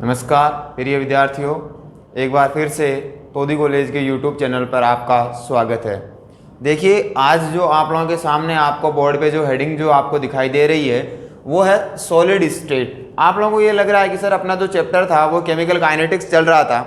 नमस्कार प्रिय विद्यार्थियों, एक बार फिर से तोदी कॉलेज के यूट्यूब चैनल पर आपका स्वागत है। देखिए, आज जो आप लोगों के सामने आपको बोर्ड पे जो हेडिंग जो आपको दिखाई दे रही है वो है सॉलिड स्टेट। आप लोगों को ये लग रहा है कि सर अपना जो चैप्टर था वो केमिकल काइनेटिक्स चल रहा था।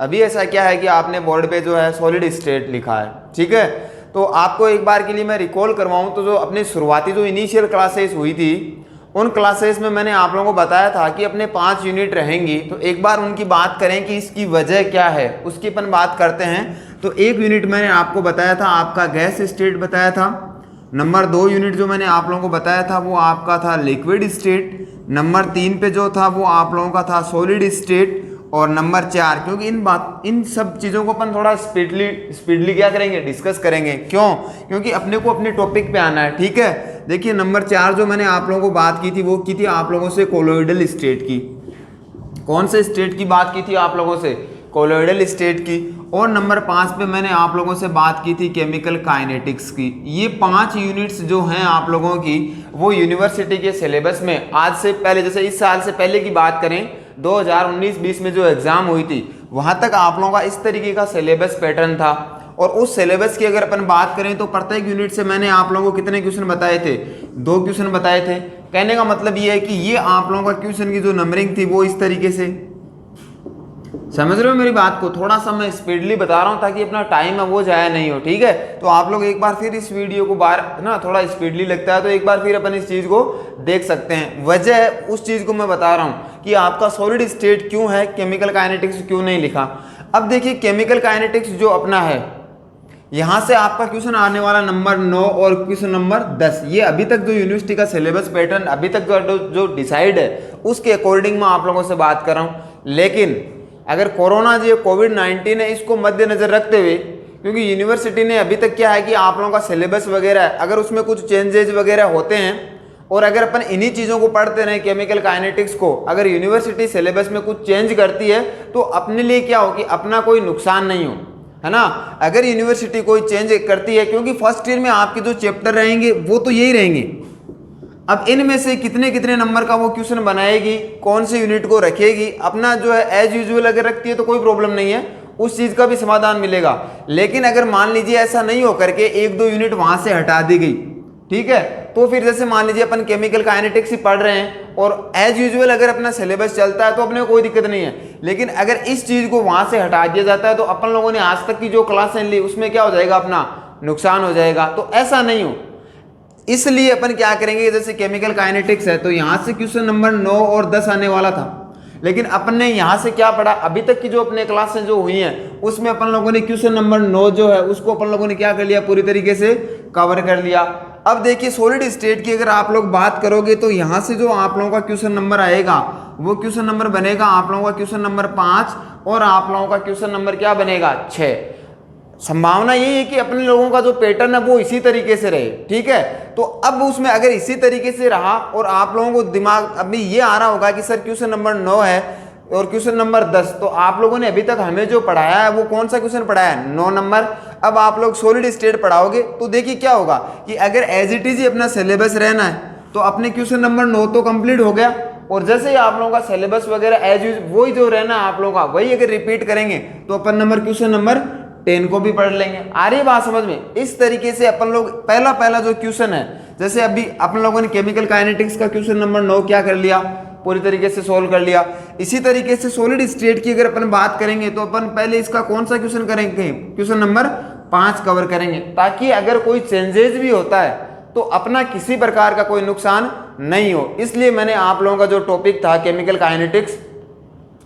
अभी ऐसा क्या है कि आपने बोर्ड पे जो है सॉलिड स्टेट लिखा है, ठीक है। तो आपको एक बार के लिए मैं रिकॉल करवाऊँ तो जो अपनी शुरुआती जो इनिशियल क्लासेस हुई थी उन क्लासेस में मैंने आप लोगों को बताया था कि अपने 5 यूनिट रहेंगी, तो एक बार उनकी बात करें कि इसकी वजह क्या है, उसकी अपन बात करते हैं। तो एक यूनिट मैंने आपको बताया था, आपका गैस स्टेट बताया था। नंबर 2 यूनिट जो मैंने आप लोगों को बताया था वो आपका था लिक्विड स्टेट। नंबर 3 पे जो था वो आप लोगों का था सॉलिड स्टेट। और नंबर 4, क्योंकि इन सब चीज़ों को अपन थोड़ा स्पीडली क्या करेंगे, डिस्कस करेंगे। क्यों? क्योंकि अपने को अपने टॉपिक पे आना है, ठीक है। देखिए, नंबर 4 जो मैंने आप लोगों को बात की थी वो की थी आप लोगों से कोलोइडल स्टेट की। कौन से स्टेट की बात की थी आप लोगों से? कोलोइडल स्टेट की। और नंबर 5 पे मैंने आप लोगों से बात की थी केमिकल काइनेटिक्स की। ये 5 यूनिट्स जो हैं आप लोगों की वो यूनिवर्सिटी के सिलेबस में आज से पहले, जैसे इस साल से पहले की बात करें 2019-20 में जो एग्जाम हुई थी वहां तक आप लोगों का इस तरीके का सिलेबस पैटर्न था। और उस सिलेबस की अगर अपन बात करें तो प्रत्येक यूनिट से मैंने आप लोगों को कितने क्वेश्चन बताए थे? 2 क्वेश्चन बताए थे। कहने का मतलब ये है कि ये आप लोगों का क्वेश्चन की जो नंबरिंग थी वो इस तरीके से, समझ रहे हो मेरी बात को? थोड़ा सा मैं स्पीडली बता रहा हूं ताकि अपना टाइम है वो जाया नहीं हो, ठीक है। तो आप लोग एक बार फिर इस वीडियो को बार ना थोड़ा स्पीडली लगता है तो एक बार फिर अपन इस चीज को देख सकते हैं। वजह उस चीज को मैं बता रहा हूं कि आपका सॉलिड स्टेट क्यों है, केमिकल काइनेटिक्स क्यों नहीं लिखा। अब देखिए, केमिकल काइनेटिक्स जो अपना है, यहां से आपका क्वेश्चन आने वाला नंबर 9 और क्वेश्चन नंबर 10, ये अभी तक जो यूनिवर्सिटी का सिलेबस पैटर्न अभी तक जो डिसाइड है उसके अकॉर्डिंग मैं आप लोगों से बात कर रहा हूं। लेकिन अगर कोरोना जो कोविड-19 है इसको मद्देनजर रखते हुए, क्योंकि यूनिवर्सिटी ने अभी तक क्या है कि आप लोगों का सिलेबस वगैरह अगर उसमें कुछ चेंजेज वगैरह होते हैं और अगर अपन इन्हीं चीज़ों को पढ़ते रहे केमिकल काइनेटिक्स को, अगर यूनिवर्सिटी सिलेबस में कुछ चेंज करती है तो अपने लिए क्या हो कि अपना कोई नुकसान नहीं हो, है ना। अगर यूनिवर्सिटी कोई चेंज करती है, क्योंकि फर्स्ट ईयर में आपके जो चैप्टर रहेंगे वो तो यही रहेंगे। अब इनमें से कितने कितने नंबर का वो क्वेश्चन बनाएगी, कौन से यूनिट को रखेगी, अपना जो है एज यूजुअल अगर रखती है तो कोई प्रॉब्लम नहीं है, उस चीज का भी समाधान मिलेगा। लेकिन अगर मान लीजिए ऐसा नहीं हो करके 1-2 यूनिट वहां से हटा दी गई, ठीक है, तो फिर जैसे मान लीजिए अपन केमिकल काइनेटिक्स ही पढ़ रहे हैं और एज यूजुअल अगर अपना सिलेबस चलता है तो अपने को कोई दिक्कत नहीं है। लेकिन अगर इस चीज को वहां से हटा दिया जाता है तो अपन लोगों ने आज तक की जो क्लासें ली उसमें क्या हो जाएगा, अपना नुकसान हो जाएगा। तो ऐसा नहीं हो, इसलिए अपन क्या करेंगे, जैसे केमिकल काइनेटिक्स है तो यहां से क्वेश्चन नंबर 9 और 10 आने वाला था, लेकिन अपन ने यहां से क्या पढ़ा, अभी तक की जो अपने क्लासें जो हुई हैं उसमें अपन लोगों ने क्वेश्चन नंबर 9 जो है उसको अपन लोगों ने क्या कर लिया, पूरी तरीके से कवर कर लिया। अब देखिए, सॉलिड स्टेट की अगर आप लोग बात करोगे तो यहां से जो आप लोगों का क्वेश्चन नंबर आएगा वो क्वेश्चन नंबर बनेगा आप लोगों का क्वेश्चन नंबर 5 और आप लोगों का क्वेश्चन नंबर क्या बनेगा, 6। संभावना यही है कि अपने लोगों का जो पैटर्न है वो इसी तरीके से रहे, ठीक है। तो अब उसमें अगर इसी तरीके से रहा और आप लोगों को दिमाग अभी ये आ रहा होगा कि सर क्वेश्चन नंबर 9 है और क्वेश्चन नंबर 10, तो आप लोगों ने अभी तक हमें जो पढ़ाया है वो कौन सा क्वेश्चन पढ़ाया है, 9 नंबर। अब आप लोग सॉलिड स्टेट पढ़ाओगे तो देखिए क्या होगा कि अगर एज इट इज अपना सिलेबस रहना है तो अपने क्वेश्चन नंबर 9 तो कंप्लीट हो गया, और जैसे ही आप लोगों का सिलेबस वगैरह एज यूज वही जो रहना है आप लोगों का वही अगर रिपीट करेंगे तो अपन क्वेश्चन नंबर 10 को भी पढ़ लेंगे। आ रही बात समझ में? इस तरीके से अपन लोग पहला जो क्वेश्चन है, जैसे अभी अपन लोगों ने केमिकल काइनेटिक्स का क्वेश्चन नंबर 9 क्या कर लिया, पूरी तरीके से सोल्व कर लिया। इसी तरीके से सॉलिड स्टेट की अगर अपन बात करेंगे तो अपन पहले इसका कौन सा क्वेश्चन करेंगे, क्वेश्चन नंबर 5 कवर करेंगे, ताकि अगर कोई चेंजेस भी होता है तो अपना किसी प्रकार का कोई नुकसान नहीं हो। इसलिए मैंने आप लोगों का जो टॉपिक था केमिकल काइनेटिक्स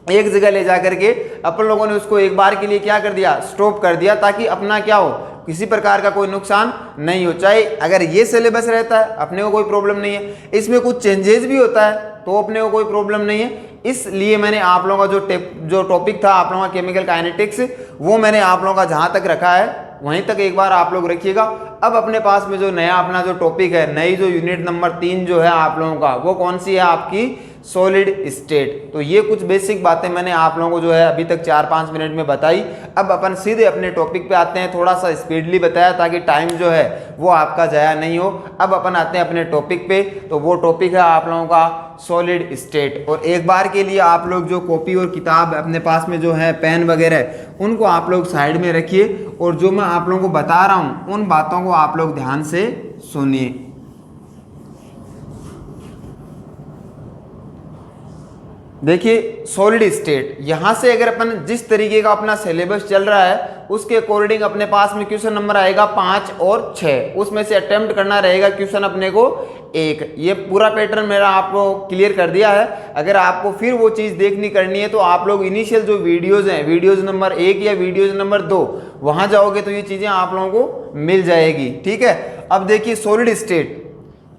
एक जगह ले जाकर के अपन लोगों ने उसको एक बार के लिए क्या कर दिया, स्टॉप कर दिया, ताकि अपना क्या हो, किसी प्रकार का कोई नुकसान नहीं हो। चाहे अगर ये सिलेबस रहता है अपने को कोई प्रॉब्लम नहीं है, इसमें कुछ चेंजेस भी होता है तो अपने को कोई प्रॉब्लम नहीं है। इसलिए मैंने आप लोगों का जो टॉपिक था आप लोगों का केमिकल काइनेटिक्स वो मैंने आप लोगों का जहां तक रखा है वहीं तक एक बार आप लोग रखिएगा। अब अपने पास में जो नया अपना जो टॉपिक है, नई जो यूनिट नंबर 3 जो है आप लोगों का, वो कौन सी है, आपकी सॉलिड स्टेट। तो ये कुछ बेसिक बातें मैंने आप लोगों को जो है अभी तक 4-5 मिनट में बताई। अब अपन सीधे अपने टॉपिक पे आते हैं, थोड़ा सा स्पीडली बताया ताकि टाइम जो है वो आपका ज़ाया नहीं हो। अब अपन आते हैं अपने टॉपिक पे, तो वो टॉपिक है आप लोगों का सॉलिड स्टेट। और एक बार के लिए आप लोग जो कॉपी और किताब अपने पास में जो है पेन वगैरह उनको आप लोग साइड में रखिए और जो मैं आप लोगों को बता रहा हूँ उन बातों को आप लोग ध्यान से सुनिए। देखिए सॉलिड स्टेट, यहाँ से अगर अपन जिस तरीके का अपना सिलेबस चल रहा है उसके अकॉर्डिंग अपने पास में क्वेश्चन नंबर आएगा 5 और 6, उसमें से अटेम्प्ट करना रहेगा क्वेश्चन अपने को 1। ये पूरा पैटर्न मेरा आपको क्लियर कर दिया है। अगर आपको फिर वो चीज़ देखनी करनी है तो आप लोग इनिशियल जो वीडियोज़ हैं, वीडियोज़ नंबर 1 या वीडियोज़ नंबर 2, वहाँ जाओगे तो ये चीज़ें आप लोगों को मिल जाएगी। ठीक है, अब देखिए सॉलिड स्टेट,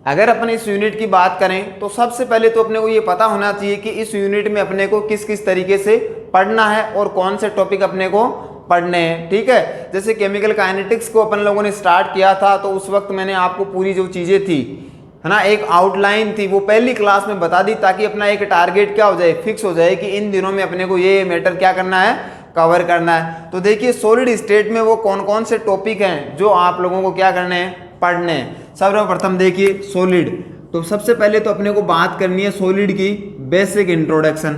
अगर अपन इस यूनिट की बात करें तो सबसे पहले तो अपने को ये पता होना चाहिए कि इस यूनिट में अपने को किस किस तरीके से पढ़ना है और कौन से टॉपिक अपने को पढ़ने हैं। ठीक है, जैसे केमिकल काइनेटिक्स को अपन लोगों ने स्टार्ट किया था तो उस वक्त मैंने आपको पूरी जो चीज़ें थी है ना, एक आउटलाइन थी, वो पहली क्लास में बता दी ताकि अपना एक टारगेट क्या हो जाए, फिक्स हो जाए कि इन दिनों में अपने को ये मैटर क्या करना है, कवर करना है। तो देखिए सॉलिड स्टेट में वो कौन कौन से टॉपिक हैं जो आप लोगों को क्या करने हैं, पढ़ने हैं। सर्वप्रथम देखिए सॉलिड, तो सबसे पहले तो अपने को बात करनी है सॉलिड की बेसिक इंट्रोडक्शन।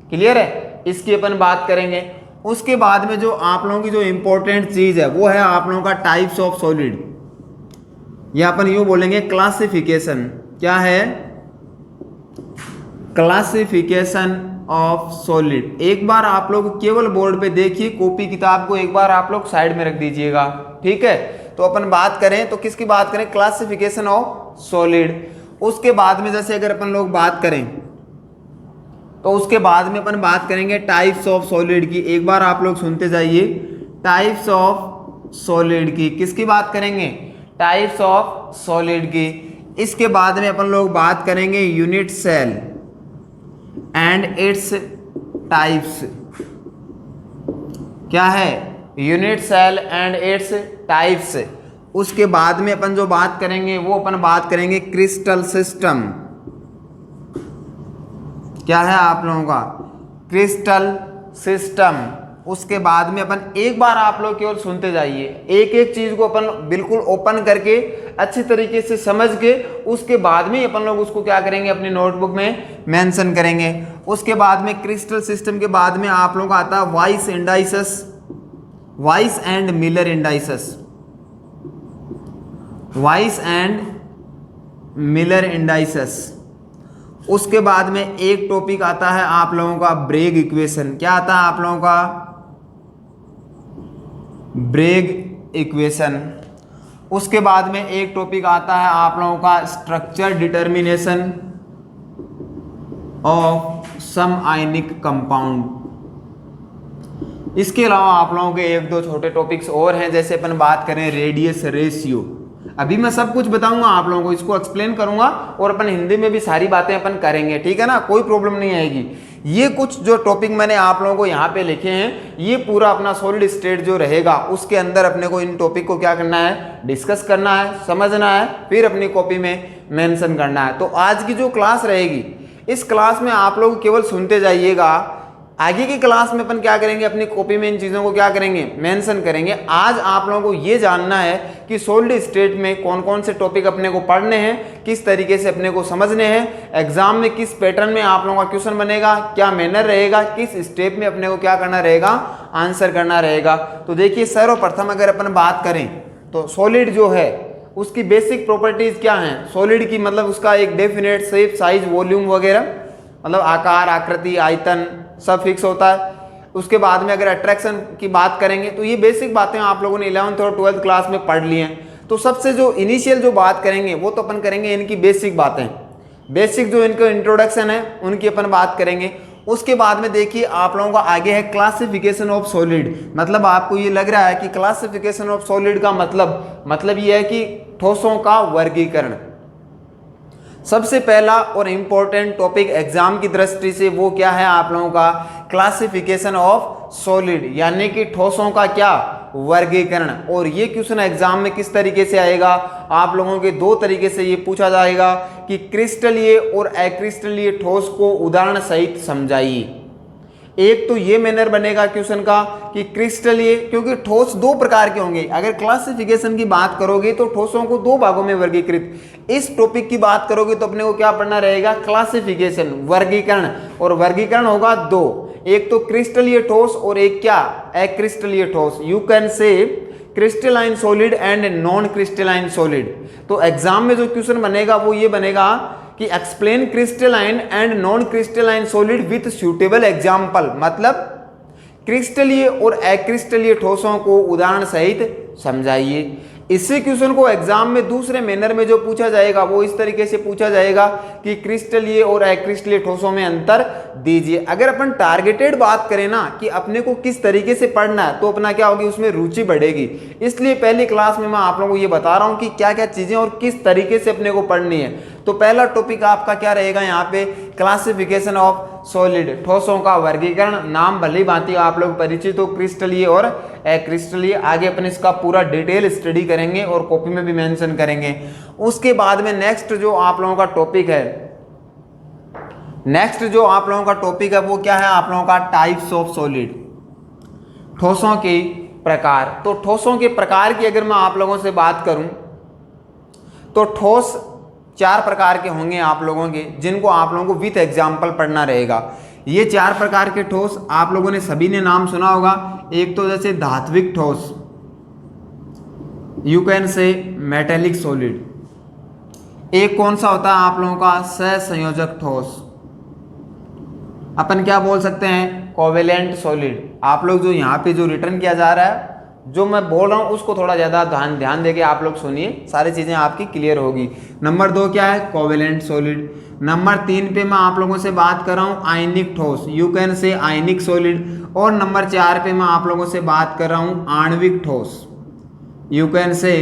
क्लियर है, इसकी अपन बात करेंगे। उसके बाद में जो आप लोगों की जो इंपॉर्टेंट चीज़ है वो है आप लोगों का टाइप्स ऑफ सॉलिड, या अपन यूँ बोलेंगे क्लासिफिकेशन। क्या है, क्लासिफिकेशन ऑफ सॉलिड। एक बार आप लोग केवल बोर्ड पे देखिए, कॉपी किताब को एक बार आप लोग साइड में रख दीजिएगा। ठीक है, तो अपन बात करें तो किसकी बात करें, क्लासिफिकेशन ऑफ सॉलिड। उसके बाद में जैसे अगर अपन लोग बात करें तो उसके बाद में अपन बात करेंगे टाइप्स ऑफ सॉलिड की। एक बार आप लोग सुनते जाइए, टाइप्स ऑफ सॉलिड की। किसकी बात करेंगे, टाइप्स ऑफ सॉलिड की। इसके बाद में अपन लोग बात करेंगे unit cell and its types. क्या है, unit cell and its types. उसके बाद में अपन जो बात करेंगे वो अपन बात करेंगे क्रिस्टल सिस्टम। क्या है आप लोगों का, क्रिस्टल सिस्टम। उसके बाद में अपन एक बार आप लोग केवल सुनते जाइए, एक एक चीज को अपन बिल्कुल ओपन करके अच्छी तरीके से समझ के उसके बाद में अपन लोग उसको क्या करेंगे, अपनी नोटबुक में मेंशन करेंगे। उसके बाद में क्रिस्टल सिस्टम के बाद में आप लोगों का आता है vice indices, vice and Miller indices, vice and Miller indices. उसके बाद में एक टॉपिक आता है आप लोगों का ब्रेग इक्वेशन। क्या आता है आप लोगों का, ब्रेग इक्वेशन। उसके बाद में एक टॉपिक आता है आप लोगों का structure determination of some ionic compound. इसके अलावा आप लोगों के एक दो छोटे टॉपिक्स और हैं, जैसे अपन बात करें रेडियस रेशियो। अभी मैं सब कुछ बताऊंगा आप लोगों को, इसको एक्सप्लेन करूंगा और अपन हिंदी में भी सारी बातें अपन करेंगे। ठीक है ना, कोई प्रॉब्लम नहीं आएगी। ये कुछ जो टॉपिक मैंने आप लोगों को यहाँ पे लिखे हैं, ये पूरा अपना सॉलिड स्टेट जो रहेगा उसके अंदर अपने को इन टॉपिक को क्या करना है, डिस्कस करना है, समझना है, फिर अपनी कॉपी में मेंशन करना है। तो आज की जो क्लास रहेगी, इस क्लास में आप लोग केवल सुनते जाइएगा। आगे की क्लास में अपन क्या करेंगे, अपनी कॉपी में इन चीज़ों को क्या करेंगे, मेंशन करेंगे। आज आप लोगों को ये जानना है कि सॉलिड स्टेट में कौन कौन से टॉपिक अपने को पढ़ने हैं, किस तरीके से अपने को समझने हैं, एग्जाम में किस पैटर्न में आप लोगों का क्वेश्चन बनेगा, क्या मैनर रहेगा, किस स्टेप में अपने को क्या करना रहेगा, आंसर करना रहेगा। तो देखिए सर्वप्रथम अगर अपन बात करें तो सॉलिड जो है उसकी बेसिक प्रॉपर्टीज क्या हैं। सॉलिड की मतलब उसका एक डेफिनेट शेप, साइज, वॉल्यूम वगैरह, मतलब आकार, आकृति, आयतन सब फिक्स होता है। उसके बाद में अगर अट्रैक्शन की बात करेंगे तो ये बेसिक बातें आप लोगों ने 11th और 12th क्लास में पढ़ ली हैं। तो सबसे जो इनिशियल जो बात करेंगे वो तो अपन करेंगे इनकी बेसिक बातें, बेसिक जो इनका इंट्रोडक्शन है उनकी अपन बात करेंगे। उसके बाद में देखिए आप लोगों का आगे है क्लासिफिकेशन ऑफ सॉलिड। मतलब आपको ये लग रहा है कि क्लासिफिकेशन ऑफ सॉलिड का मतलब ये है कि ठोसों का वर्गीकरण। सबसे पहला और इम्पोर्टेंट टॉपिक एग्जाम की दृष्टि से वो क्या है आप लोगों का, क्लासिफिकेशन ऑफ सॉलिड, यानी कि ठोसों का क्या, वर्गीकरण। और ये क्वेश्चन एग्जाम में किस तरीके से आएगा, आप लोगों के दो तरीके से ये पूछा जाएगा कि क्रिस्टलीय और अक्रिस्टलीय ठोस को उदाहरण सहित समझाइए। एक तो ये मैनर बनेगा क्वेश्चन का कि क्रिस्टलीय, क्योंकि ठोस दो प्रकार के होंगे। अगर क्लासिफिकेशन की बात करोगे तो ठोसों को दो भागों में वर्गीकृत, इस टॉपिक की बात करोगे तो अपने को क्या पढ़ना रहेगा, क्लासिफिकेशन, वर्गीकरण। और वर्गीकरण होगा दो, एक तो क्रिस्टलीय ठोस और एक क्या, अक्रिस्टलीय ठोस। You can say crystalline solid and non crystalline solid. तो एग्जाम में जो क्वेश्चन बनेगा वो ये बनेगा कि explain crystalline and non crystalline solid with suitable example, मतलब क्रिस्टलीय और अक्रिस्टलीय ठोसों को उदाहरण सहित समझाइए। इसी क्वेश्चन को एग्जाम में दूसरे मैनर में जो पूछा जाएगा वो इस तरीके से पूछा जाएगा कि क्रिस्टलीय और अक्रिस्टलीय ठोसों में अंतर दीजिए। अगर अपन टारगेटेड बात करें ना कि अपने को किस तरीके से पढ़ना है तो अपना क्या होगी, उसमें रुचि बढ़ेगी। इसलिए पहली क्लास में मैं आप लोगों को ये बता रहा हूँ कि क्या क्या चीजें और किस तरीके से अपने को पढ़नी है। तो पहला टॉपिक आपका क्या रहेगा यहाँ पे, क्लासिफिकेशन ऑफ सॉलिड, ठोसों का वर्गीकरण। नाम भली भांति आप लोग परिचित हो, क्रिस्टलीय और अक्रिस्टलीय। आगे अपन इसका पूरा डिटेल स्टडी करेंगे और कॉपी में भी मेंशन करेंगे। उसके बाद में नेक्स्ट जो आप लोगों का टॉपिक है, वो क्या है आप लोगों का, टाइप्स ऑफ सॉलिड, ठोसों के प्रकार। तो ठोसों के प्रकार की अगर मैं आप लोगों से बात करूं तो ठोस 4 प्रकार के होंगे आप लोगों के, जिनको आप लोगों को विथ एग्जाम्पल पढ़ना रहेगा। ये 4 प्रकार के ठोस आप लोगों ने सभी ने नाम सुना होगा। एक तो जैसे धात्विक ठोस, you can say metallic solid. एक कौन सा होता है आप लोगों का, सहसंयोजक ठोस, अपन क्या बोल सकते हैं, कोवेलेंट सॉलिड। आप लोग जो यहाँ पे जो रिटर्न किया जा रहा है, जो मैं बोल रहा हूँ उसको थोड़ा ज़्यादा ध्यान देके आप लोग सुनिए, सारी चीज़ें आपकी क्लियर होगी। नंबर 2 क्या है, कोवेलेंट सॉलिड। नंबर 3 पे मैं आप लोगों से बात कर रहा हूँ आयनिक ठोस, you can say ionic solid. और नंबर 4 पे मैं आप लोगों से बात कर रहा हूँ आणविक ठोस, you can say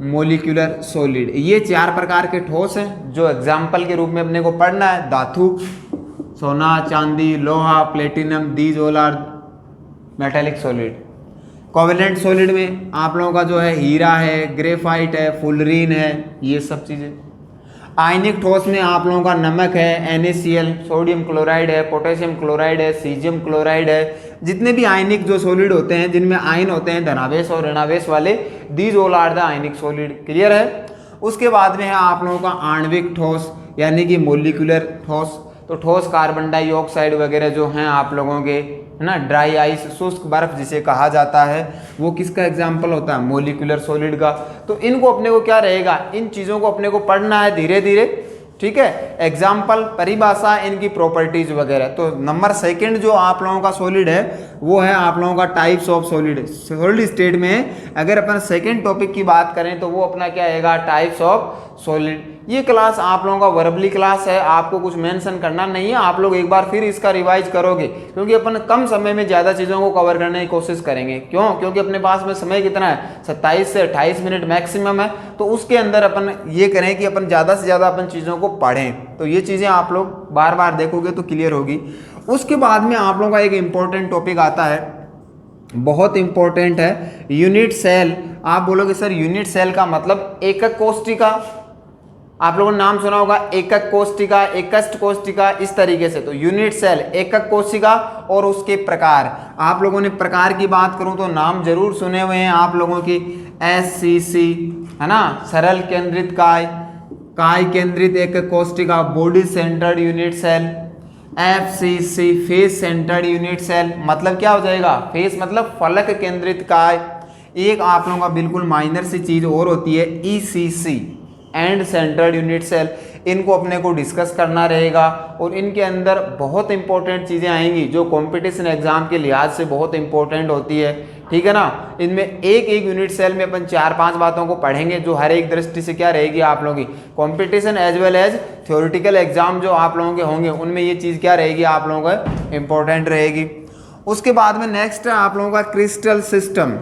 molecular solid. ये 4 प्रकार के ठोस हैं जो एग्जाम्पल के रूप में अपने को पढ़ना है। धातु, सोना, चांदी, लोहा, platinum, these all are metallic solid. Covalent solid में आप लोगों का जो है हीरा है, ग्रेफाइट है, फुलरीन है, ये सब चीज़ें। आयनिक ठोस में आप लोगों का नमक है, NaCl, सोडियम क्लोराइड है, पोटेशियम क्लोराइड है, सीजियम क्लोराइड है। जितने भी आयनिक जो सॉलिड होते हैं जिनमें आयन होते हैं धनावेश और ऋणावेश वाले, these all are the ionic solid. Clear है। उसके बाद में है आप लोगों का आणविक ठोस यानी कि मोलिकुलर ठोस। तो ठोस कार्बन डाइऑक्साइड वगैरह जो हैं आप लोगों के, है ना, ड्राई आइस, शुष्क बर्फ जिसे कहा जाता है, वो किसका एग्जाम्पल होता है, मोलिकुलर सॉलिड का। तो इनको अपने को क्या रहेगा, इन चीज़ों को अपने को पढ़ना है धीरे धीरे, ठीक है। एग्जाम्पल, परिभाषा, इनकी प्रॉपर्टीज वगैरह। तो नंबर 2 जो आप लोगों का सॉलिड है वो है आप लोगों का types of solid. Solid state में अगर अपन सेकेंड टॉपिक की बात करें तो वो अपना क्या आएगा, टाइप्स ऑफ सॉलिड। ये क्लास आप लोगों का वर्बली क्लास है, आपको कुछ मेंशन करना नहीं है। आप लोग एक बार फिर इसका रिवाइज करोगे क्योंकि अपन कम समय में ज़्यादा चीज़ों को कवर करने की कोशिश करेंगे। क्यों? क्योंकि अपने पास में समय कितना है, 27 से 28 मिनट मैक्सिमम है। तो उसके अंदर अपन ये करें कि अपन ज़्यादा से ज़्यादा अपन चीज़ों को पढ़ें। तो ये चीज़ें आप लोग बार बार देखोगे तो क्लियर होगी। उसके बाद में आप लोगों का एक इम्पोर्टेंट टॉपिक आता है, बहुत इंपॉर्टेंट है, यूनिट सेल। आप बोलोगे सर यूनिट सेल का मतलब एकक कोष्ठिका, आप लोगों ने नाम सुना होगा, एकक कोष्ठिका, एकष्ट कोष्ठिका, इस तरीके से। तो यूनिट सेल, एकक कोशिका और उसके प्रकार। आप लोगों ने प्रकार की बात करूं तो नाम जरूर सुने हुए हैं आप लोगों की, SCC, है ना, सरल केंद्रित काय, काय केंद्रित एकक कोष्ठिका, body centred unit cell. FCC, face centred unit cell, मतलब क्या हो जाएगा, फेस मतलब फलक केंद्रित काय। एक आप लोगों का बिल्कुल माइनर सी चीज और होती है, ECC, end centred unit cell. इनको अपने को डिस्कस करना रहेगा और इनके अंदर बहुत इंपॉर्टेंट चीज़ें आएंगी जो कंपटीशन एग्जाम के लिहाज से बहुत इंपॉर्टेंट होती है, ठीक है ना। इनमें एक एक यूनिट सेल में अपन 4-5 बातों को पढ़ेंगे जो हर एक दृष्टि से क्या रहेगी आप लोगों की, competition as well as theoretical exam जो आप लोगों के होंगे उनमें ये चीज़ क्या रहेगी आप लोगों का इंपॉर्टेंट रहेगी। उसके बाद में नेक्स्ट है आप लोगों का क्रिस्टल सिस्टम।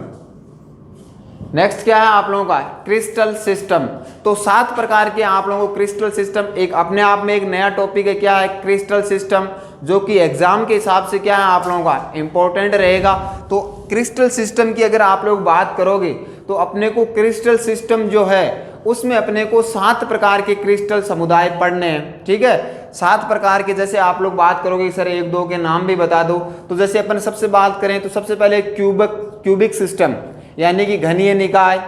नेक्स्ट क्या है आप लोगों का, क्रिस्टल सिस्टम। तो 7 प्रकार के आप लोगों को क्रिस्टल सिस्टम, एक अपने आप में एक नया टॉपिक है, क्या है, क्रिस्टल सिस्टम, जो कि एग्जाम के हिसाब से क्या है आप लोगों का इंपॉर्टेंट रहेगा। तो क्रिस्टल सिस्टम की अगर आप लोग बात करोगे तो अपने को क्रिस्टल सिस्टम जो है उसमें अपने को 7 प्रकार के क्रिस्टल समुदाय पढ़ने हैं, ठीक है। 7 प्रकार के, जैसे आप लोग बात करोगे सर 1-2 के नाम भी बता दो, तो जैसे अपन सबसे बात करें तो सबसे पहले क्यूबिक सिस्टम यानी कि घनीय निकाय,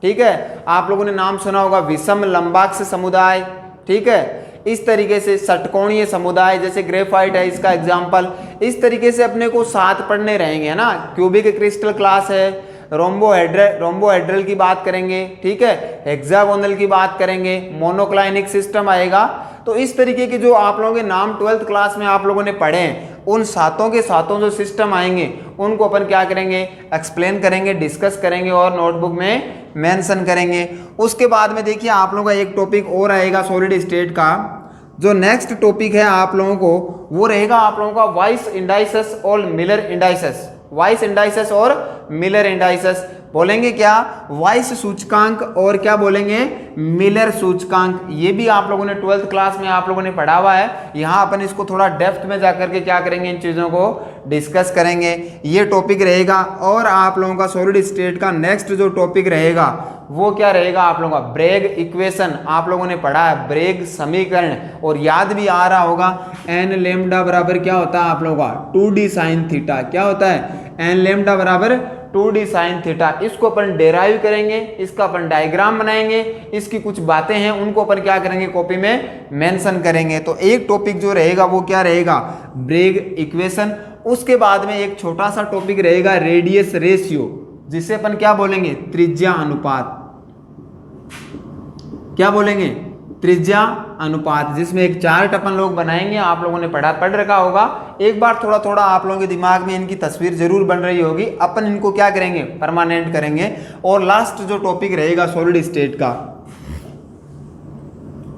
ठीक है। आप लोगों ने नाम सुना होगा विषम लंबाक्ष समुदाय, ठीक है। इस तरीके से षटकोणीय समुदाय, जैसे ग्रेफाइट है इसका एग्जाम्पल। इस तरीके से अपने को 7 पढ़ने रहेंगे, है ना। क्यूबिक क्रिस्टल क्लास है, रोम्बोहेड्रल की बात करेंगे, ठीक है, हेक्सागोनल की बात करेंगे, मोनोक्लाइनिक सिस्टम आएगा। तो इस तरीके के जो आप लोगों के नाम 12th क्लास में आप लोगों ने पढ़े हैं, उन सातों के सातों जो सिस्टम आएंगे उनको अपन क्या करेंगे, एक्सप्लेन करेंगे, डिस्कस करेंगे और नोटबुक में मेंशन करेंगे। उसके बाद में देखिए आप लोगों का एक टॉपिक और आएगा सॉलिड स्टेट का। जो नेक्स्ट टॉपिक है आप लोगों को वो रहेगा आप लोगों का वाइस इंडाइसेस और मिलर इंडाइसेस। वाइस इंडाइसेस और मिलर इंडाइसेस बोलेंगे क्या, वाइस सूचकांक और क्या बोलेंगे, मिलर सूचकांक। ये भी आप लोगों ने 12th क्लास में आप लोगों ने पढ़ा हुआ है। यहाँ अपन इसको थोड़ा डेप्थ में जाकर के क्या करेंगे, इन चीज़ों को डिस्कस करेंगे। ये टॉपिक रहेगा। और आप लोगों का सॉलिड स्टेट का नेक्स्ट जो टॉपिक रहेगा वो क्या रहेगा, आप लोगों का ब्रेग इक्वेशन। आप लोगों ने पढ़ा है ब्रेग समीकरण, और याद भी आ रहा होगा एन लेमडा बराबर क्या होता है आप लोगों का 2d साइन थीटा। क्या होता है, एन लेमडा बराबर 2d साइन थीटा। इसको अपन डेराइव करेंगे, इसका अपन डायग्राम बनाएंगे, इसकी कुछ बातें हैं उनको अपन क्या करेंगे, कॉपी में मेंशन करेंगे। तो एक टॉपिक जो रहेगा वो क्या रहेगा, ब्रेग इक्वेशन। उसके बाद में एक छोटा सा टॉपिक रहेगा रेडियस रेशियो, जिसे अपन क्या बोलेंगे, त्रिज्या अनुपात। क्या बोलेंगे, त्रिज्या अनुपात, जिसमें एक चार्ट अपन लोग बनाएंगे। आप लोगों ने पढ़ रखा होगा एक बार, थोड़ा थोड़ा आप लोगों के दिमाग में इनकी तस्वीर जरूर बन रही होगी। अपन इनको क्या करेंगे, परमानेंट करेंगे। और लास्ट जो टॉपिक रहेगा सॉलिड स्टेट का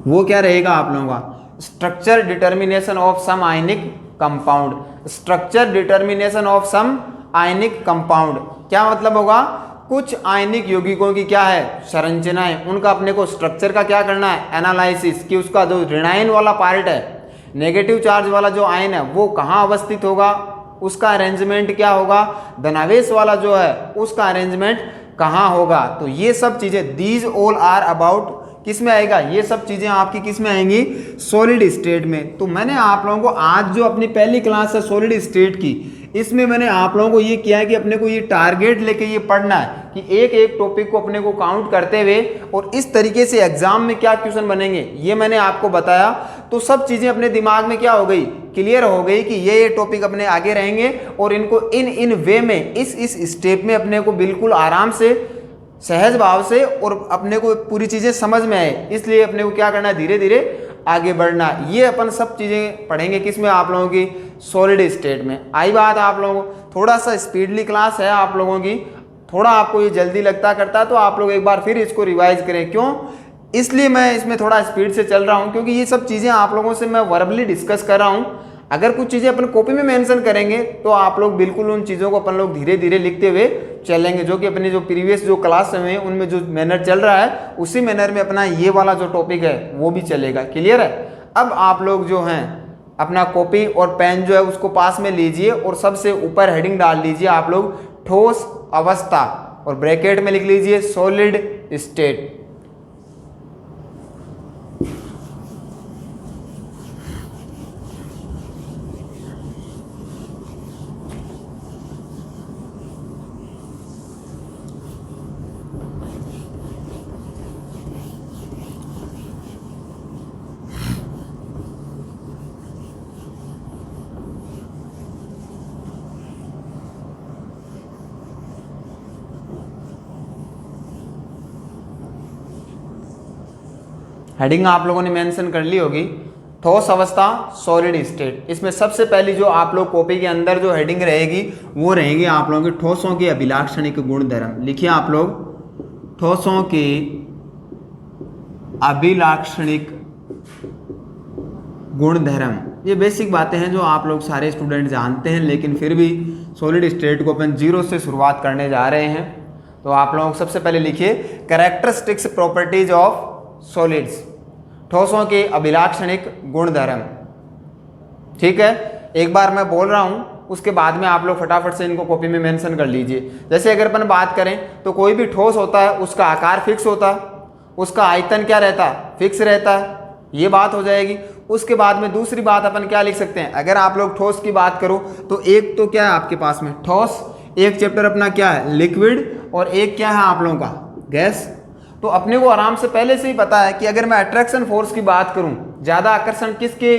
वो क्या रहेगा आप लोगों का, structure determination of some ionic compound. Structure determination of some ionic compound क्या मतलब होगा, कुछ आयनिक यौगिकों की क्या है, संरचनाएं, उनका अपने को स्ट्रक्चर का क्या करना है, एनालिसिस, कि उसका जो ऋणायन वाला पार्ट है, नेगेटिव चार्ज वाला जो आयन है वो कहाँ अवस्थित होगा, उसका अरेंजमेंट क्या होगा, धनावेश वाला जो है उसका अरेंजमेंट कहाँ होगा। तो ये सब चीजें, दीज ऑल आर अबाउट, किस में आएगा, ये सब चीजें आपकी किस में आएंगी, सॉलिड स्टेट में। तो मैंने आप लोगों को आज जो अपनी पहली क्लास है सॉलिड स्टेट की, इसमें मैंने आप लोगों को ये किया है कि अपने को ये टारगेट लेके ये पढ़ना है कि एक एक टॉपिक को अपने को काउंट करते हुए और इस तरीके से एग्जाम में क्या क्वेश्चन बनेंगे ये मैंने आपको बताया। तो सब चीजें अपने दिमाग में क्या हो गई, क्लियर हो गई कि ये टॉपिक अपने आगे रहेंगे और इनको इन वे में इस स्टेप में अपने को बिल्कुल आराम से, सहज भाव से और अपने को पूरी चीजें समझ में आए, इसलिए अपने को क्या करना है, धीरे धीरे आगे बढ़ना। ये अपन सब चीजें पढ़ेंगे किसमें, आप लोगों की सॉलिड स्टेट में। आई बात आप लोगों को, थोड़ा सा स्पीडली क्लास है आप लोगों की, थोड़ा आपको ये जल्दी लगता करता है, तो आप लोग एक बार फिर इसको रिवाइज करें। क्यों, इसलिए मैं इसमें थोड़ा स्पीड से चल रहा हूँ क्योंकि ये सब चीजें आप लोगों से मैं वर्बली डिस्कस कर रहा हूँ। अगर कुछ चीजें अपन कॉपी में मेंशन करेंगे तो आप लोग बिल्कुल उन चीजों को अपन लोग धीरे धीरे लिखते हुए चलेंगे, जो कि अपनी जो प्रीवियस जो क्लास में उनमें जो मैनर चल रहा है उसी मैनर में अपना ये वाला जो टॉपिक है वो भी चलेगा। क्लियर है। अब आप लोग जो हैं अपना कॉपी और पेन जो है उसको पास में लीजिए और सबसे ऊपर हेडिंग डाल लीजिए आप लोग ठोस अवस्था, और ब्रैकेट में लिख लीजिए सॉलिड स्टेट। हेडिंग आप लोगों ने मेंशन कर ली होगी, ठोस अवस्था सॉलिड स्टेट। इसमें सबसे पहली जो आप लोग कॉपी के अंदर जो हेडिंग रहेगी वो रहेगी आप लोगों की ठोसों के अभिलाक्षणिक गुणधर्म। लिखिए आप लोग, ठोसों के अभिलाक्षणिक गुणधर्म। ये बेसिक बातें हैं जो आप लोग सारे स्टूडेंट जानते हैं, लेकिन फिर भी सॉलिड स्टेट को अपन जीरो से शुरुआत करने जा रहे हैं। तो आप लोग सबसे पहले लिखिए कैरेक्टरिस्टिक्स प्रॉपर्टीज ऑफ सॉलिड्स, ठोसों के अभिलाक्षणिक गुणधर्म। ठीक है, एक बार मैं बोल रहा हूं उसके बाद में आप लोग फटाफट से इनको कॉपी में मेंशन कर लीजिए। जैसे अगर अपन बात करें तो कोई भी ठोस होता है उसका आकार फिक्स होता है, उसका आयतन क्या रहता है, फिक्स रहता है, ये बात हो जाएगी। उसके बाद में दूसरी बात अपन क्या लिख सकते हैं, अगर आप लोग ठोस की बात करो तो एक तो क्या है आपके पास में ठोस, एक चैप्टर अपना क्या है लिक्विड, और एक क्या है आप लोगों का गैस। तो अपने को आराम से पहले से ही पता है कि अगर मैं अट्रैक्शन फोर्स की बात करूं, ज़्यादा आकर्षण किसके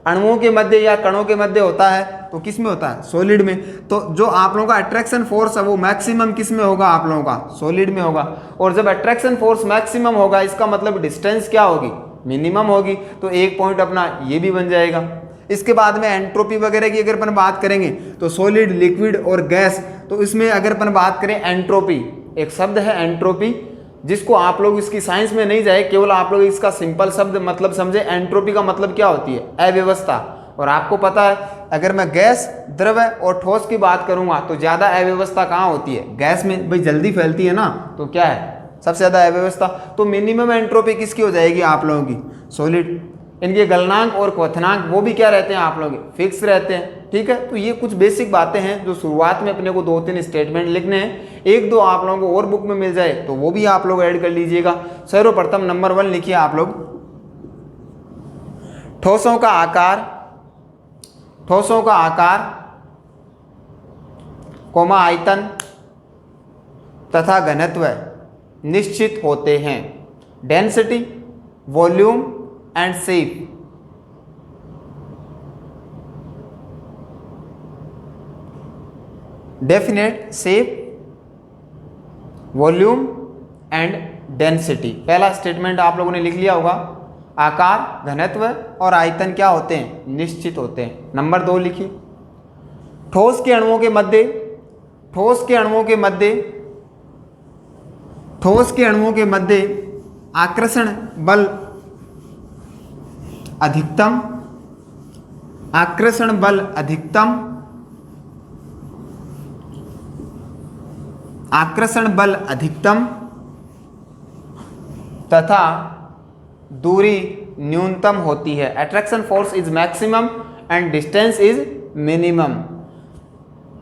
अणुओं के मध्य या कणों के मध्य होता है, तो किस में होता है, सॉलिड में। तो जो आप लोगों का अट्रैक्शन फोर्स है वो मैक्सिमम किस में होगा, आप लोगों का सॉलिड में होगा। और जब अट्रैक्शन फोर्स मैक्सिमम होगा इसका मतलब डिस्टेंस क्या होगी, मिनिमम होगी। तो एक पॉइंट अपना ये भी बन जाएगा। इसके बाद में एंट्रोपी वगैरह की अगर अपन बात करेंगे तो सॉलिड, लिक्विड और गैस, तो इसमें अगर अपन बात करें एंट्रोपी, एक शब्द है एंट्रोपी, जिसको आप लोग इसकी साइंस में नहीं जाए, केवल आप लोग इसका सिंपल शब्द मतलब समझे। एंट्रोपी का मतलब क्या होती है, अव्यवस्था। और आपको पता है अगर मैं गैस, द्रव और ठोस की बात करूंगा तो ज़्यादा अव्यवस्था कहाँ होती है, गैस में। भाई जल्दी फैलती है ना, तो क्या है सबसे ज़्यादा अव्यवस्था। तो मिनिमम एंट्रोपी किसकी हो जाएगी, आप लोगों की सॉलिड। इनके गलनांक और क्वथनांक वो भी क्या रहते हैं आप लोग, फिक्स रहते हैं। ठीक है, तो ये कुछ बेसिक बातें हैं जो शुरुआत में अपने को 2-3 स्टेटमेंट लिखने हैं। 1-2 आप लोगों को और बुक में मिल जाए तो वो भी आप लोग ऐड कर लीजिएगा। सर्वप्रथम नंबर 1 लिखिए आप लोग, ठोसों का आकार, ठोसों का आकार कोमा आयतन तथा घनत्व निश्चित होते हैं। Density, volume and shape. Definite shape, volume and density. पहला स्टेटमेंट आप लोगों ने लिख लिया होगा, आकार, घनत्व और आयतन क्या होते हैं, निश्चित होते हैं। नंबर 2 लिखिए, ठोस के अणुओं के मध्य, ठोस के अणुओं के मध्य, ठोस के अणुओं के मध्य आकर्षण बल अधिकतम, आकर्षण बल अधिकतम, आकर्षण बल अधिकतम तथा दूरी न्यूनतम होती है। Attraction force is maximum and distance is minimum.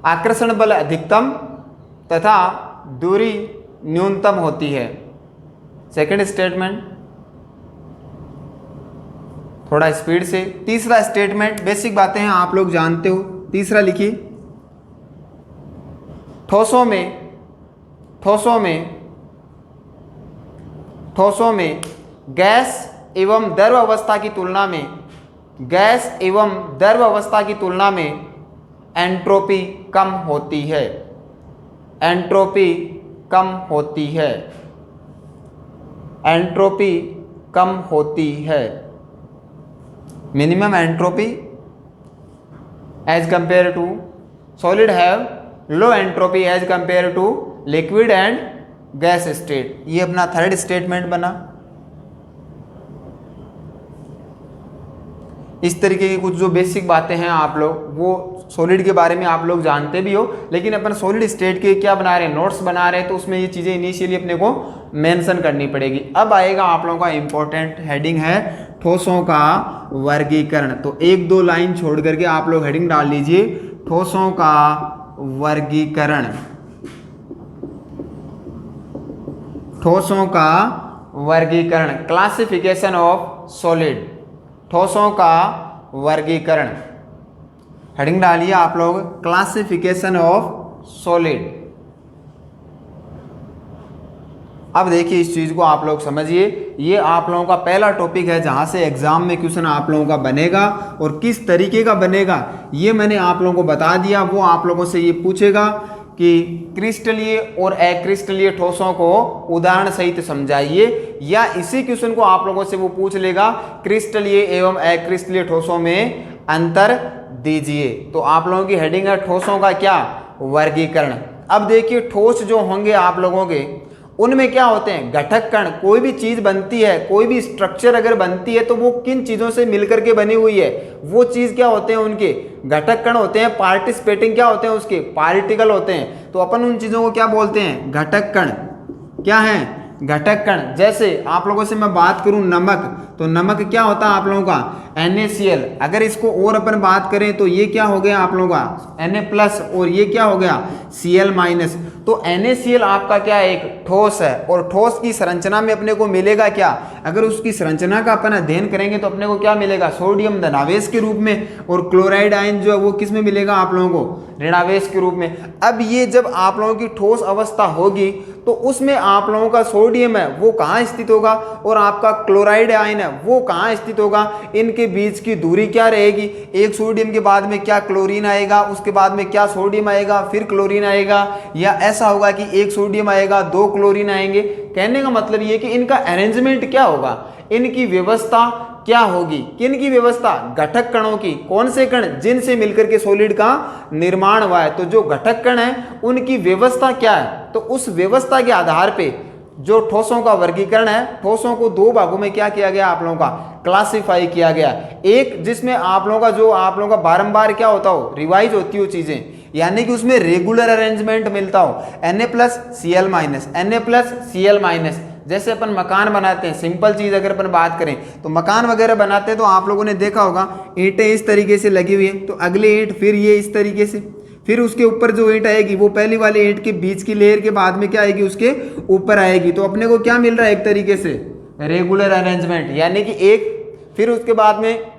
आकर्षण बल अधिकतम तथा दूरी न्यूनतम होती है। सेकंड स्टेटमेंट थोड़ा स्पीड से। तीसरा स्टेटमेंट बेसिक बातें हैं आप लोग जानते हो। तीसरा लिखिए, ठोसों में, ठोसों में, ठोसों में गैस एवं द्रव अवस्था की तुलना में, गैस एवं द्रव अवस्था की तुलना में एंट्रोपी कम होती है। एंट्रोपी कम होती है। एंट्रोपी कम होती है। Minimum entropy as compare to solid have low entropy as compare to liquid and gas state. ये अपना थर्ड स्टेटमेंट बना। इस तरीके की कुछ जो बेसिक बातें हैं आप लोग वो सॉलिड के बारे में आप लोग जानते भी हो, लेकिन अपन सॉलिड स्टेट के क्या बना रहे हैं, नोट्स बना रहे हैं, तो उसमें ये चीज़ें इनिशियली अपने को मेंशन करनी पड़ेगी। अब आएगा आप लोगों का इंपॉर्टेंट हेडिंग है ठोसों का वर्गीकरण। तो 1-2 लाइन छोड़ करके आप लोग हेडिंग डाल लीजिए, ठोसों का वर्गीकरण। ठोसों का वर्गीकरण, क्लासिफिकेशन ऑफ सॉलिड। ठोसों का वर्गीकरण, हेडिंग डालिए आप लोग, क्लासिफिकेशन ऑफ सॉलिड। अब देखिए इस चीज़ को आप लोग समझिए, ये आप लोगों का पहला टॉपिक है जहाँ से एग्जाम में क्वेश्चन आप लोगों का बनेगा, और किस तरीके का बनेगा ये मैंने आप लोगों को बता दिया। वो आप लोगों से ये पूछेगा कि क्रिस्टलीय और अक्रिस्टलीय ठोसों को उदाहरण सहित समझाइए, या इसी क्वेश्चन को आप लोगों से वो पूछ लेगा क्रिस्टलीय एवं अक्रिस्टलीय ठोसों में अंतर दीजिए। तो आप लोगों की हेडिंग है ठोसों का क्या वर्गीकरण। अब देखिए ठोस जो होंगे आप लोगों के, उनमें क्या होते हैं, घटक कण। कोई भी चीज बनती है, कोई भी स्ट्रक्चर अगर बनती है तो वो किन चीजों से मिलकर के बनी हुई है, वो चीज क्या होते हैं, उनके घटक कण होते हैं। पार्टिसिपेटिंग क्या होते हैं, उसके पार्टिकल होते हैं। तो अपन उन चीजों को क्या बोलते हैं, घटक कण। क्या है, घटक कण। जैसे आप लोगों से मैं बात करूं नमक, तो नमक क्या होता है आप लोगों का, NaCl, अगर इसको और अपन बात करें तो ये क्या हो गया आप लोगों का Na+ और ये क्या हो गया Cl-। तो NaCl आपका क्या है, एक ठोस है, और ठोस की संरचना में अपने को मिलेगा क्या, अगर उसकी संरचना का अपन अध्ययन करेंगे तो अपने को क्या मिलेगा, सोडियम धनावेश के रूप में, और क्लोराइड आयन जो है वो किस में मिलेगा आप लोगों को, ऋणावेश के रूप में। अब ये जब आप लोगों की ठोस अवस्था होगी तो उसमें आप लोगों का सोडियम है वो कहाँ स्थित होगा, और आपका क्लोराइड आयन है वो कहाँ स्थित होगा, इनके बीच की दूरी क्या रहेगी, एक सोडियम के बाद में क्या क्लोरीन आएगा, उसके बाद में क्या सोडियम आएगा, फिर क्लोरीन आएगा, या ऐसा होगा कि एक सोडियम आएगा दो क्लोरीन आएंगे। कहने का मतलब ये कि इनका अरेंजमेंट क्या होगा, इनकी व्यवस्था क्या होगी, किन की व्यवस्था, घटक कणों की। कौन से कण, जिनसे मिलकर के सॉलिड का निर्माण हुआ है। तो जो घटक कण है उनकी व्यवस्था क्या है, तो उस व्यवस्था के आधार पे जो ठोसों का वर्गीकरण है, ठोसों को दो भागों में क्या किया गया आप लोगों का, क्लासिफाई किया गया। एक जिसमें आप लोगों का जो आप लोगों का बारंबार क्या होता हो, रिवाइज होती हो चीजें, यानी कि उसमें रेगुलर अरेंजमेंट मिलता हो, Na+Cl-, Na+Cl-। जैसे अपन मकान बनाते हैं, सिंपल चीज अगर अपन बात करें तो मकान वगैरह बनाते हैं तो आप लोगों ने देखा होगा ईंटें इस तरीके से लगी हुई है, तो अगले ईंट फिर ये इस तरीके से, फिर उसके ऊपर जो ईंट आएगी वो पहली वाली ईंट के बीच की लेयर के बाद में क्या आएगी, उसके ऊपर आएगी। तो अपने को क्या मिल रहा है, एक तरीके से रेगुलर अरेंजमेंट, यानी कि एक, फिर उसके बाद में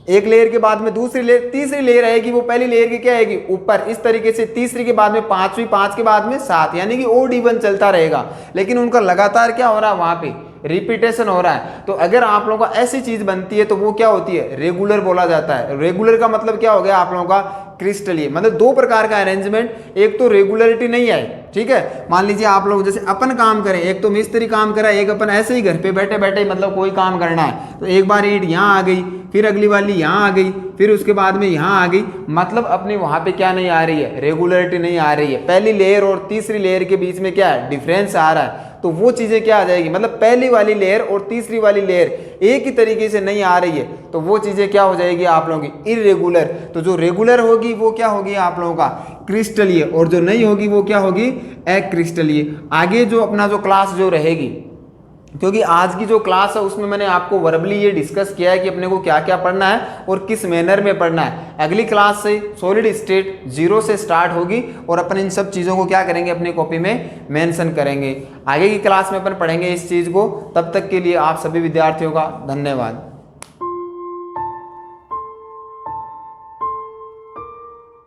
एक लेयर के बाद में दूसरी लेयर, तीसरी लेयर आएगी वो पहली लेयर की क्या आएगी, ऊपर, इस तरीके से तीसरी के बाद में पांचवी, पांच के बाद में सात, यानी कि ओड इवन चलता रहेगा। लेकिन उनका लगातार क्या हो रहा है, वहां पे रिपीटेशन हो रहा है। तो अगर आप लोगों का ऐसी चीज बनती है तो वो क्या होती है, रेगुलर बोला जाता है। रेगुलर का मतलब क्या हो गया आप लोगों का, क्रिस्टलीय। मतलब दो प्रकार का अरेंजमेंट, एक तो रेगुलरिटी नहीं आई, ठीक है। मान लीजिए आप लोग जैसे अपन काम करें, एक तो मिस्त्री काम करा, एक अपन ऐसे ही घर पे बैठे बैठे मतलब कोई काम करना है, तो एक बार ईंट यहाँ आ गई, फिर अगली वाली यहाँ आ गई, फिर उसके बाद में यहाँ आ गई, मतलब अपनी वहां पे क्या नहीं आ रही है, रेगुलरिटी नहीं आ रही है। पहली लेयर और तीसरी लेयर के बीच में क्या है, डिफरेंस आ रहा है। तो वो चीजें क्या आ जाएगी, मतलब पहली वाली लेयर और तीसरी वाली लेयर एक ही तरीके से नहीं आ रही है, तो वो चीजें क्या हो जाएगी आप लोगों की, इरेगुलर। तो जो रेगुलर होगी वो क्या होगी आप लोगों का, क्रिस्टलीय, और जो नहीं होगी वो क्या होगी, अक्रिस्टलीय। आगे जो अपना जो क्लास जो रहेगी, क्योंकि आज की जो क्लास है उसमें मैंने आपको वर्बली ये डिस्कस किया है कि अपने को क्या क्या पढ़ना है और किस मैनर में पढ़ना है। अगली क्लास से सॉलिड स्टेट 0 से स्टार्ट होगी और अपन इन सब चीज़ों को क्या करेंगे, अपनी कॉपी में मेंशन करेंगे। आगे की क्लास में अपन पढ़ेंगे इस चीज़ को। तब तक के लिए आप सभी विद्यार्थियों का धन्यवाद।